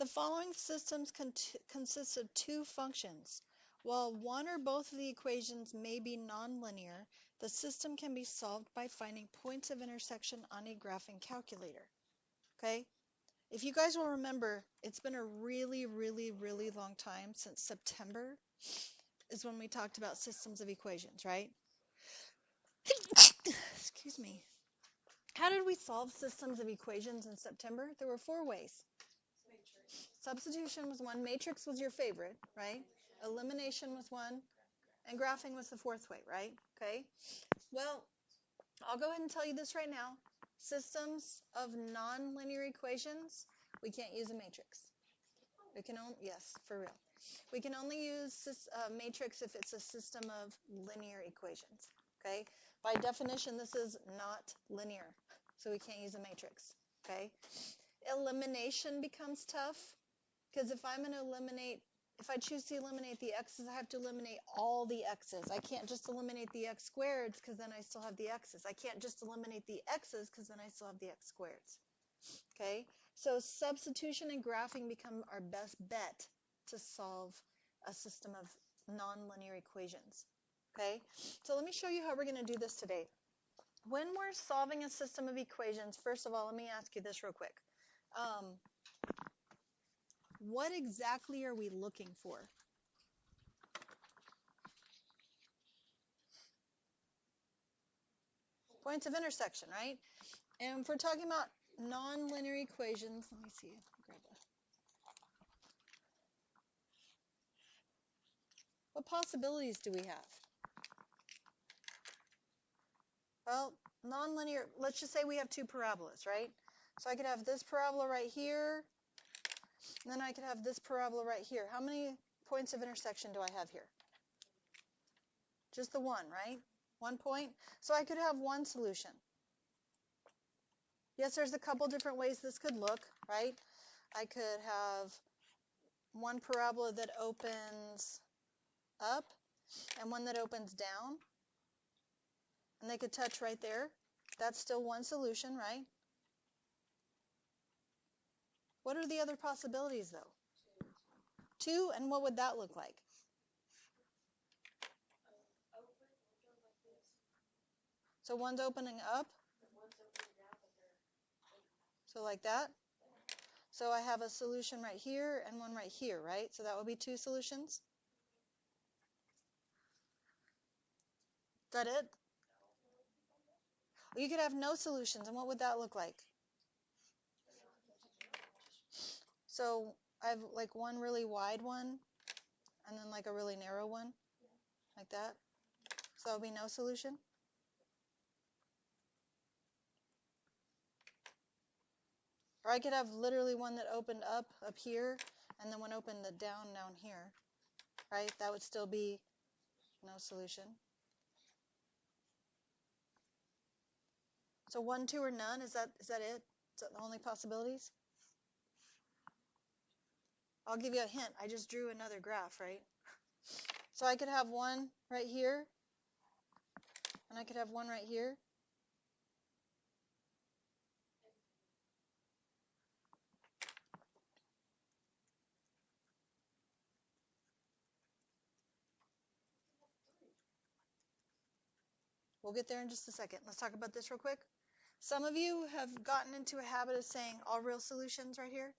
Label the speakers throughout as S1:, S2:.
S1: The following systems consist of two functions. While one or both of the equations may be nonlinear, the system can be solved by finding points of intersection on a graphing calculator. Okay? If you guys will remember, it's been a really, really, really long time since September is when we talked about systems of equations, right? Excuse me. How did we solve systems of equations in September? There were 4 ways. Substitution was one. Matrix was your favorite, right? Elimination was one. And graphing was the 4th way, right? Okay. Well, I'll go ahead and tell you this right now. Systems of nonlinear equations, we can't use a matrix. We can only, yes, for real. We can only use matrix if it's a system of linear equations, okay? By definition, this is not linear, so we can't use a matrix, okay? Elimination becomes tough, because if I'm going to eliminate, if I choose to eliminate the x's, I have to eliminate all the x's. I can't just eliminate the x squareds, because then I still have the x's. I can't just eliminate the x's, because then I still have the x squareds, okay? So substitution and graphing become our best bet to solve a system of nonlinear equations, okay? So let me show you how we're going to do this today. When we're solving a system of equations, first of all, let me ask you this real quick. What exactly are we looking for? Points of intersection, right? And if we're talking about nonlinear equations, let me see. Grab a... What possibilities do we have? Well, nonlinear, let's just say we have 2 parabolas, right? So I could have this parabola right here, and then I could have this parabola right here. How many points of intersection do I have here? Just the one, right? 1 point. So I could have one solution. Yes, there's a couple different ways this could look, right? I could have one parabola that opens up and one that opens down. And they could touch right there. That's still one solution, right? What are the other possibilities, though? 2, and what would that look like? So one's opening up. So like that. So I have a solution right here and one right here, right? So that would be 2 solutions. Is that it? Or you could have no solutions, and what would that look like? So I have like one really wide one, and then like a really narrow one, like that. So that would be no solution. Or I could have literally one that opened up here, and then one opened down here, right? That would still be no solution. So 1, 2, or none, is that it? Is that the only possibilities? I'll give you a hint. I just drew another graph, right? So I could have one right here, and I could have one right here. We'll get there in just a second. Let's talk about this real quick. Some of you have gotten into a habit of saying all real solutions right here.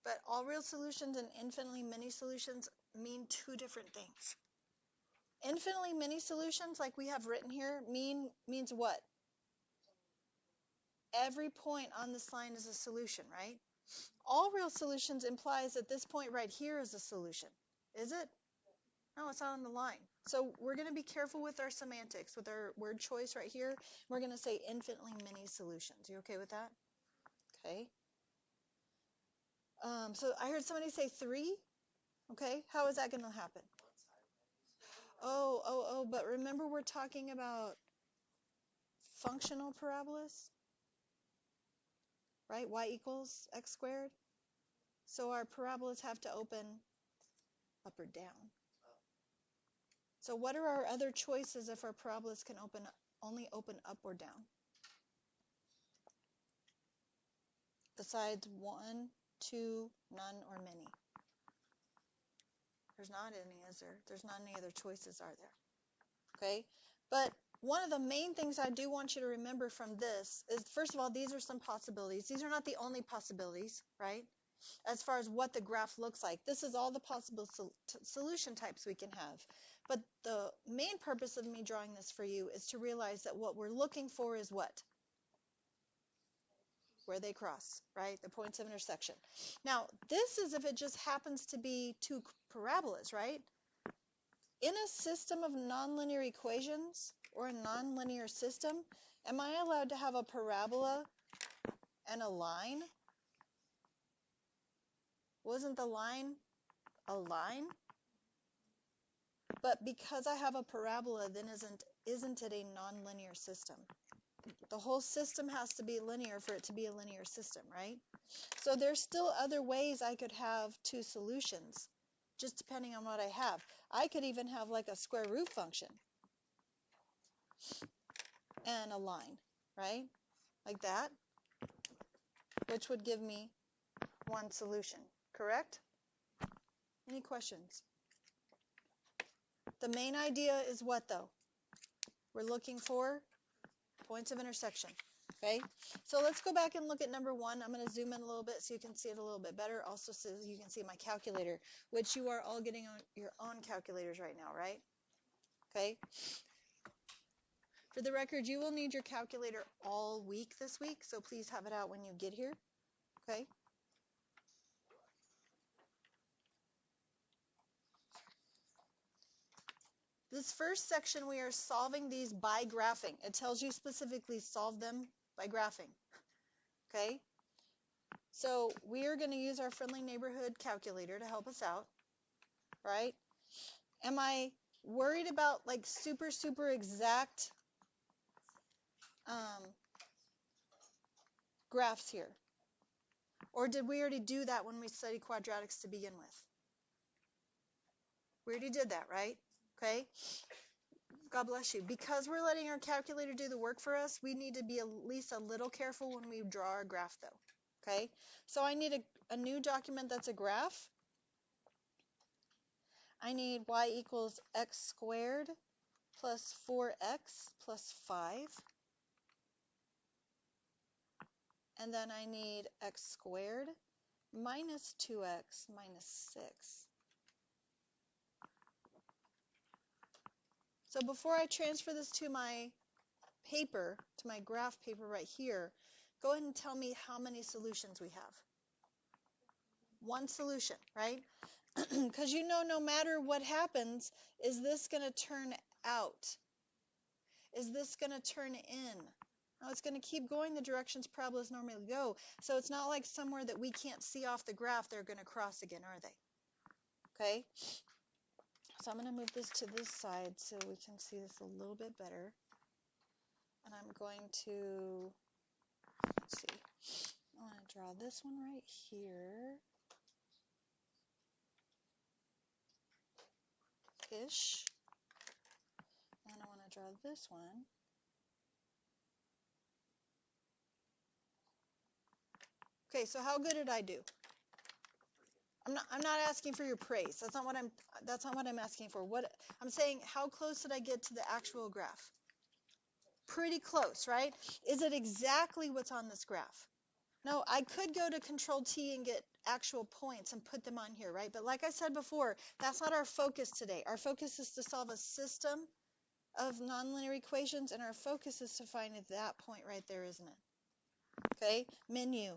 S1: But all real solutions and infinitely many solutions mean 2 different things. Infinitely many solutions, like we have written here, means what? Every point on this line is a solution, right? All real solutions implies that this point right here is a solution. Is it? No, it's not on the line. So we're going to be careful with our semantics, with our word choice right here. We're going to say infinitely many solutions. You okay with that? Okay. So I heard somebody say 3. Okay. How is that going to happen? Oh, but remember we're talking about functional parabolas, right? Y equals x squared. So our parabolas have to open up or down. So what are our other choices if our parabolas can only open up or down? Besides 1, two, none, or many. There's not any, is there? There's not any other choices, are there? Okay? But one of the main things I do want you to remember from this is, first of all, these are some possibilities. These are not the only possibilities, right? As far as what the graph looks like. This is all the possible solution types we can have. But the main purpose of me drawing this for you is to realize that what we're looking for is what? Where they cross, right? The points of intersection. Now, this is if it just happens to be two parabolas, right? In a system of nonlinear equations or a nonlinear system, am I allowed to have a parabola and a line? Wasn't the line a line? But because I have a parabola, then isn't it a nonlinear system? The whole system has to be linear for it to be a linear system, right? So there's still other ways I could have two solutions, just depending on what I have. I could even have like a square root function and a line, right? Like that, which would give me one solution, correct? Any questions? The main idea is what, though? We're looking for points of intersection, okay? So let's go back and look at number one. I'm going to zoom in a little bit so you can see it a little bit better. Also, so you can see my calculator, which you are all getting on your own calculators right now, right? Okay. For the record, you will need your calculator all week this week, so please have it out when you get here, okay? This first section, we are solving these by graphing. It tells you specifically solve them by graphing, okay? So we are going to use our friendly neighborhood calculator to help us out, right? Am I worried about like super, super exact graphs here? Or did we already do that when we studied quadratics to begin with? We already did that, right? Okay. God bless you. Because we're letting our calculator do the work for us, we need to be at least a little careful when we draw our graph, though. Okay. So I need a new document that's a graph. I need y equals x squared plus 4x plus 5. And then I need x squared minus 2x minus 6. So before I transfer this to my paper, to my graph paper right here, go ahead and tell me how many solutions we have. One solution, right? Because you know no matter what happens, is this going to turn out? Is this going to turn in? No, it's going to keep going the directions parabolas normally go. So it's not like somewhere that we can't see off the graph they're going to cross again, are they? Okay? So I'm going to move this to this side so we can see this a little bit better. And I'm going to, let's see, I want to draw this one right here. Ish. And I want to draw this one. Okay, so how good did I do? I'm not asking for your praise. That's not what I'm asking for. What I'm saying, how close did I get to the actual graph? Pretty close, right? Is it exactly what's on this graph? No, I could go to Control T and get actual points and put them on here, right? But like I said before, that's not our focus today. Our focus is to solve a system of nonlinear equations, and our focus is to find that point right there, isn't it? Okay, menu.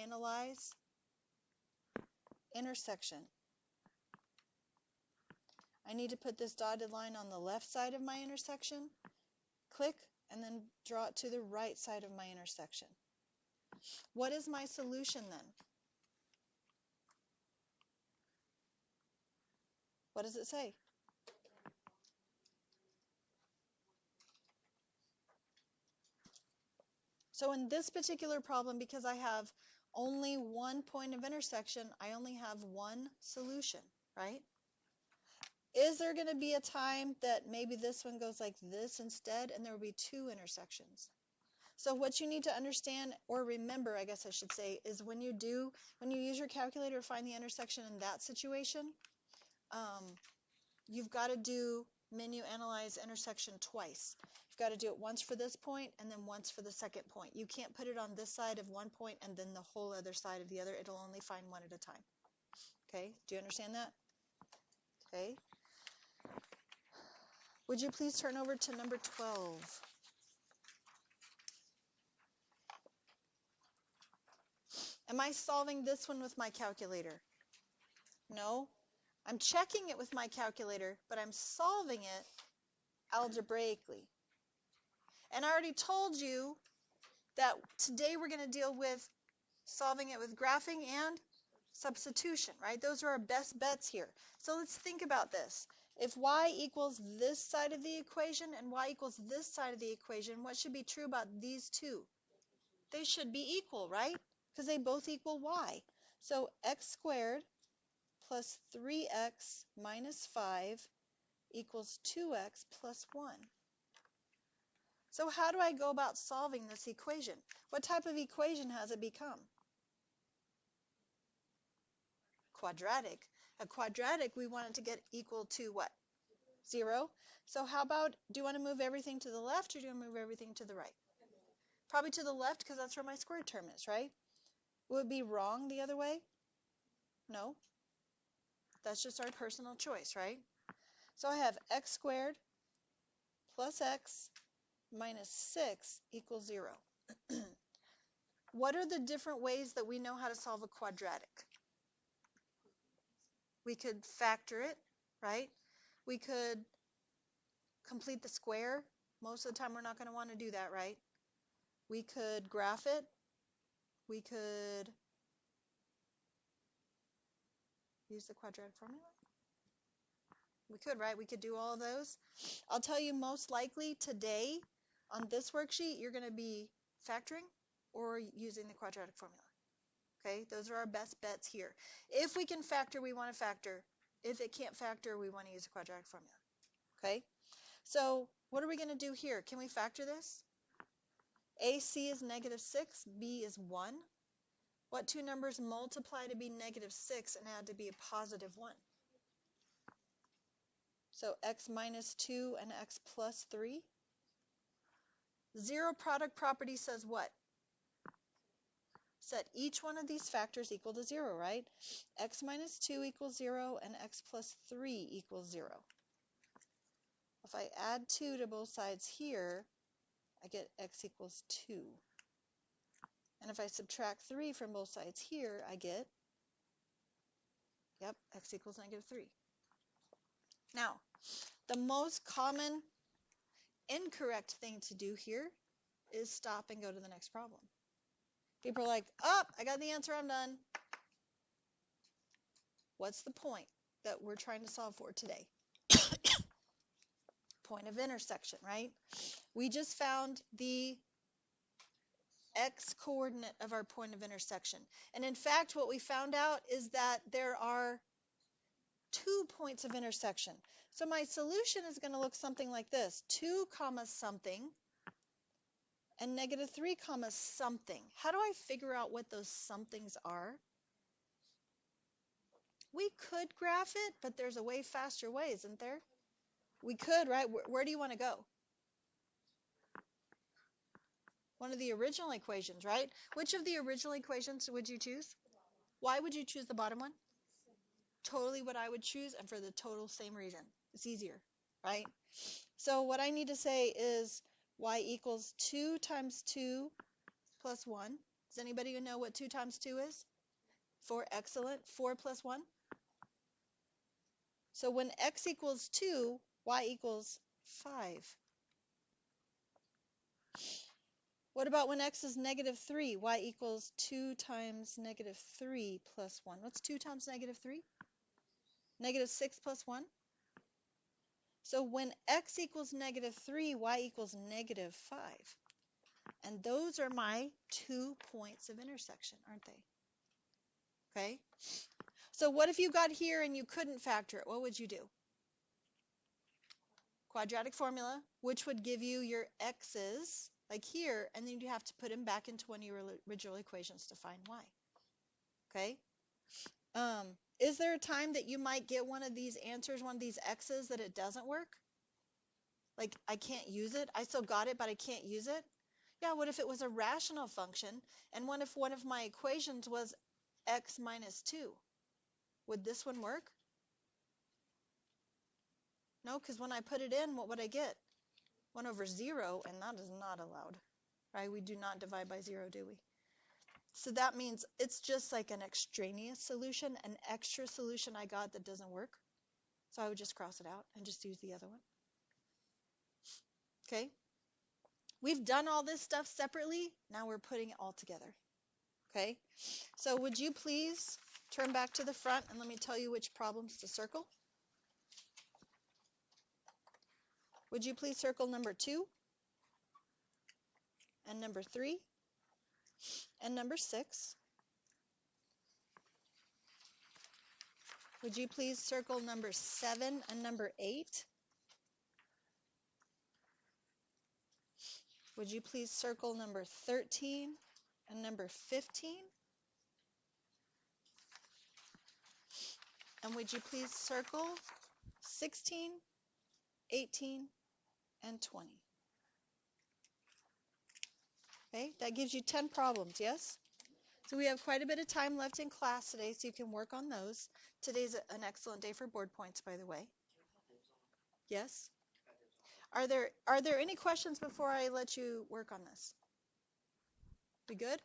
S1: Analyze. Intersection. I need to put this dotted line on the left side of my intersection. Click, and then draw it to the right side of my intersection. What is my solution then? What does it say? So in this particular problem, because I have only one point of intersection, I only have one solution, right? Is there going to be a time that maybe this one goes like this instead, and there will be two intersections? So what you need to understand, or remember, I guess I should say, is when you use your calculator to find the intersection in that situation, you've got to do menu analyze intersection twice. You've got to do it once for this point and then once for the second point. You can't put it on this side of one point and then the whole other side of the other. It'll only find one at a time. Okay, do you understand that? Okay. Would you please turn over to number 12? Am I solving this one with my calculator? No. I'm checking it with my calculator, but I'm solving it algebraically. And I already told you that today we're going to deal with solving it with graphing and substitution, right? Those are our best bets here. So let's think about this. If y equals this side of the equation and y equals this side of the equation, what should be true about these two? They should be equal, right? Because they both equal y. So x squared plus 3x minus 5 equals 2x plus 1. So how do I go about solving this equation? What type of equation has it become? Quadratic. A quadratic, we want it to get equal to what? 0. So how about, do you want to move everything to the left or do you want to move everything to the right? Probably to the left because that's where my squared term is, right? Would it be wrong the other way? No. That's just our personal choice, right? So I have x squared plus x minus 6 equals 0. What are the different ways that we know how to solve a quadratic? We could factor it, right? We could complete the square. Most of the time we're not going to want to do that, right? We could graph it. We could use the quadratic formula. We could, right? We could do all of those. I'll tell you most likely today on this worksheet you're going to be factoring or using the quadratic formula. Okay, those are our best bets here. If we can factor, we want to factor. If it can't factor, we want to use a quadratic formula. Okay, so what are we going to do here? Can we factor this? AC is negative 6, B is 1. What two numbers multiply to be negative 6 and add to be a positive 1? So x minus 2 and x plus 3. Zero product property says what? Set each one of these factors equal to 0, right? X minus 2 equals 0 and x plus 3 equals 0. If I add 2 to both sides here, I get x equals 2. And if I subtract 3 from both sides here, I get, yep, x equals negative 3. Now, the most common incorrect thing to do here is stop and go to the next problem. People are like, oh, I got the answer, I'm done. What's the point that we're trying to solve for today? Point of intersection, right? We just found the x coordinate of our point of intersection. And in fact, what we found out is that there are 2 points of intersection. So my solution is going to look something like this. 2 comma something and negative 3 comma something. How do I figure out what those somethings are? We could graph it, but there's a way faster way, isn't there? We could, right? Where do you want to go? One of the original equations, right? Which of the original equations would you choose? Why would you choose the bottom one? Totally what I would choose, and for the total same reason. It's easier, right? So what I need to say is y equals 2 times 2 plus 1. Does anybody know what 2 times 2 is? 4, excellent. 4 plus 1. So when x equals 2, y equals 5. What about when x is negative 3? Y equals 2 times negative 3 plus 1. What's 2 times negative 3? Negative 6 plus 1. So when x equals negative 3, y equals negative 5. And those are my 2 points of intersection, aren't they? Okay? So what if you got here and you couldn't factor it? What would you do? Quadratic formula, which would give you your x's like here, and then you have to put them back into one of your original equations to find y. Okay? Is there a time that you might get one of these answers, one of these x's, that it doesn't work? Like, I can't use it. I still got it, but I can't use it. Yeah, what if it was a rational function, and what if one of my equations was x minus 2? Would this one work? No, because when I put it in, what would I get? 1 over 0, and that is not allowed, right? We do not divide by 0, do we? So that means it's just like an extraneous solution, an extra solution I got that doesn't work. So I would just cross it out and just use the other one. Okay? We've done all this stuff separately. Now we're putting it all together. Okay? So would you please turn back to the front and let me tell you which problems to circle? Would you please circle number 2 and number 3 and number 6? Would you please circle number 7 and number 8? Would you please circle number 13 and number 15? And would you please circle 16, 18, and 20? Okay, that gives you 10 problems, yes? So we have quite a bit of time left in class today, so you can work on those. Today's an excellent day for board points, by the way. Yes? Are there any questions before I let you work on this? We good?